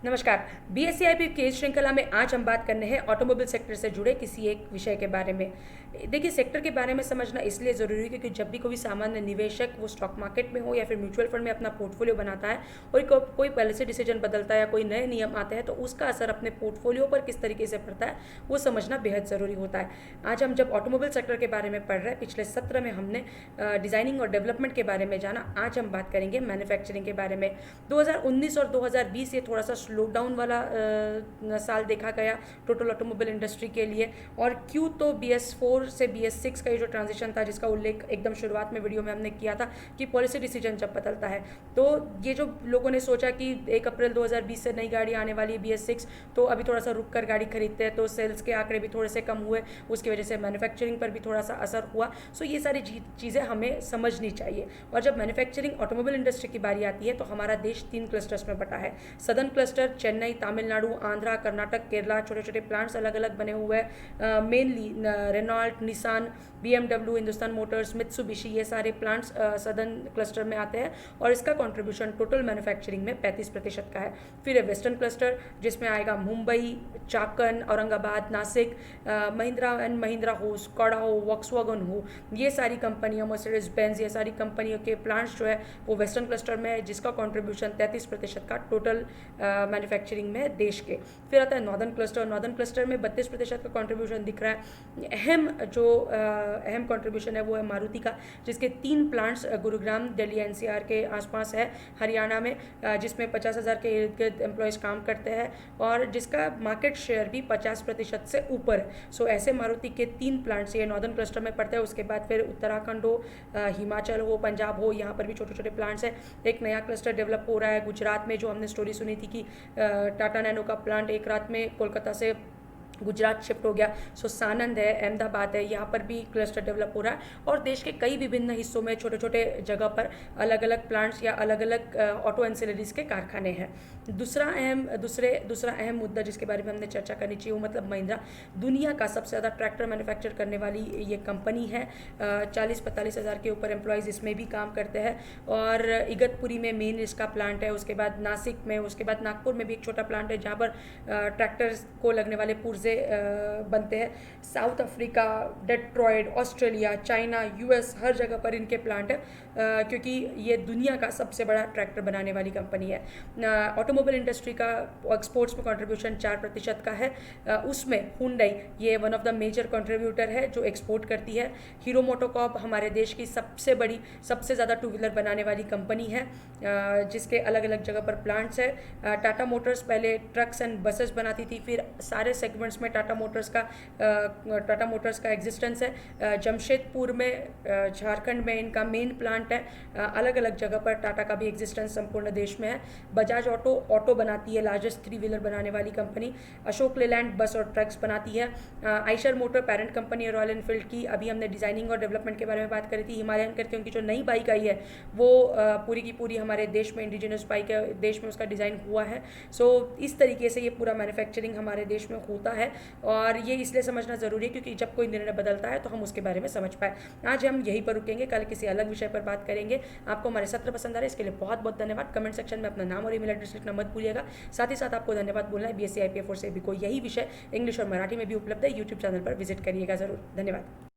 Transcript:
नमस्कार। BSc IP की इस श्रृंखला में आज हम बात करने हैं ऑटोमोबाइल सेक्टर से जुड़े किसी एक विषय के बारे में। देखिए, सेक्टर के बारे में समझना इसलिए ज़रूरी है क्योंकि जब भी कोई सामान्य निवेशक वो स्टॉक मार्केट में हो या फिर म्यूचुअल फंड में अपना पोर्टफोलियो बनाता है और कोई पॉलिसी डिसीजन बदलता है या कोई नए नियम आते हैं तो उसका असर अपने पोर्टफोलियो पर किस तरीके से पड़ता है वो समझना बेहद ज़रूरी होता है। आज हम जब ऑटोमोबाइल सेक्टर के बारे में पढ़ रहे हैं, पिछले सत्र में हमने डिज़ाइनिंग और डेवलपमेंट के बारे में जाना। आज हम बात करेंगे मैन्युफैक्चरिंग के बारे में। 2019 और 2020 ये थोड़ा सा स्लो डाउन वाला साल देखा गया टोटल ऑटोमोबाइल इंडस्ट्री के लिए। और क्यों, तो BS4 से BS6 का ये जो ट्रांजिशन था जिसका उल्लेख एकदम शुरुआत में वीडियो में हमने किया था कि पॉलिसी डिसीजन जब बदलता है तो ये जो लोगों ने सोचा कि 1 अप्रैल 2020 से नई गाड़ी आने वाली है BS6, तो अभी थोड़ा सा रुक कर गाड़ी खरीदते हैं तो सेल्स के आंकड़े भी थोड़े से कम हुए, उसकी वजह से मैन्युफैक्चरिंग पर भी थोड़ा सा असर हुआ। सो ये सारी चीज़ें हमें समझनी चाहिए। और जब मैन्युफैक्चरिंग ऑटोमोबाइल इंडस्ट्री की बारी आती है तो हमारा देश 3 क्लस्टर्स में बटा है। सदर्न क्लस्टर चेन्नई, तमिलनाडु, आंध्रा, कर्नाटक, केरला, छोटे छोटे प्लांट्स अलग अलग बने हुए हैं। Mainly Renault, Nissan, BMW, Hindustan Motors, Mitsubishi, ये सारे प्लांट्स सदर्न क्लस्टर में आते हैं और इसका कंट्रीब्यूशन टोटल मैन्युफैक्चरिंग में 35% का है। फिर है वेस्टर्न क्लस्टर जिसमें आएगा मुंबई, चाकन, औरंगाबाद, नासिक, महिंद्रा एंड महिंद्रा हो, स्कोडा हो, वॉक्सवैगन हो, ये सारी कंपनियां, मर्सिडीज बेंज, ये सारी कंपनियों के प्लांट्स जो है वो वेस्टर्न क्लस्टर में है जिसका कंट्रीब्यूशन 33% का टोटल मैन्युफैक्चरिंग में देश के। फिर आता है नॉर्दर्न क्लस्टर। नॉर्दर्न क्लस्टर में 32% का कंट्रीब्यूशन दिख रहा है। अहम कंट्रीब्यूशन है वो है मारुति का, जिसके 3 प्लांट्स गुरुग्राम, दिल्ली NCR के आसपास है, हरियाणा में, जिसमें 50,000 के इर्द गिर्द एम्प्लॉयज़ काम करते हैं और जिसका मार्केट शेयर भी 50% से ऊपर है। सो ऐसे मारुति के 3 प्लांट्स ये नॉर्दर्न क्लस्टर में पड़ते हैं। उसके बाद फिर उत्तराखंड हो, हिमाचल हो, पंजाब हो, यहाँ पर भी छोटे छोटे प्लांट्स हैं। एक नया क्लस्टर डेवलप हो रहा है गुजरात में, जो हमने स्टोरी सुनी थी कि टाटा नैनो का प्लांट एक रात में कोलकाता से गुजरात शिफ्ट हो गया। सो सानंद है, अहमदाबाद है, यहाँ पर भी क्लस्टर डेवलप हो रहा है और देश के कई विभिन्न हिस्सों में छोटे छोटे जगह पर अलग अलग प्लांट्स या अलग अलग ऑटो एंसिलरीज के कारखाने हैं। दूसरा अहम मुद्दा जिसके बारे में हमने चर्चा करनी चाहिए वो मतलब महिंद्रा, दुनिया का सबसे ज़्यादा ट्रैक्टर मैन्युफैक्चर करने वाली ये कंपनी है। 40-45 हज़ार के ऊपर एम्प्लॉयज़ इसमें भी काम करते हैं और इगतपुरी में मेन इसका प्लांट है। उसके बाद नासिक में, उसके बाद नागपुर में भी एक छोटा प्लांट है जहाँ पर ट्रैक्टर्स को लगने वाले पुर्जे बनते हैं। South Africa, Detroit, Australia, China, US, हर जगह पर इनके प्लांट है क्योंकि ये दुनिया का सबसे बड़ा ट्रैक्टर बनाने वाली कंपनी है। ऑटोमोबाइल इंडस्ट्री का एक्सपोर्ट्स में कंट्रीब्यूशन 4% का है। उसमें हुंडई ये one of the major contributor है जो एक्सपोर्ट करती है। हीरो मोटोकॉर्प हमारे देश की सबसे बड़ी, सबसे ज़्यादा 2 व्हीलर बनाने वाली कंपनी है जिसके अलग अलग जगह पर प्लांट्स है। टाटा मोटर्स पहले ट्रक्स एंड बसेस बनाती थी, फिर सारे सेगमेंट्स में टाटा मोटर्स का एग्जिस्टेंस है। जमशेदपुर में, झारखंड में इनका मेन प्लांट है। अलग अलग जगह पर टाटा का भी एग्जिस्टेंस संपूर्ण देश में है। बजाज ऑटो बनाती है, लार्जेस्ट 3 व्हीलर बनाने वाली कंपनी। अशोक लेलैंड बस और ट्रक्स बनाती है। आइशर मोटर पेरेंट कंपनी है रॉयल एनफील्ड की। अभी हमने डिजाइनिंग और डेवलपमेंट के बारे में बात करी थी। हिमालयन करके उनकी जो नई बाइक आई है वो पूरी की पूरी हमारे देश में इंडिजिनस बाइक है, देश में उसका डिज़ाइन हुआ है। सो इस तरीके से ये पूरा मैन्युफैक्चरिंग हमारे देश में होता है और ये इसलिए समझना ज़रूरी है क्योंकि जब कोई निर्णय बदलता है तो हम उसके बारे में समझ पाए। आज हम यहीं पर रुकेंगे, कल किसी अलग विषय पर बात करेंगे। आपको हमारे सत्र पसंद आ रहे हैं इसके लिए बहुत बहुत धन्यवाद। कमेंट सेक्शन में अपना नाम और ईमेल एड्रेस लिखना मत भूलिएगा। साथ ही साथ आपको धन्यवाद बोलना है BSc IPF से भी कोई यही विषय इंग्लिश और मराठी में भी उपलब्ध है। यूट्यूब चैनल पर विजिट करिएगा ज़रूर। धन्यवाद।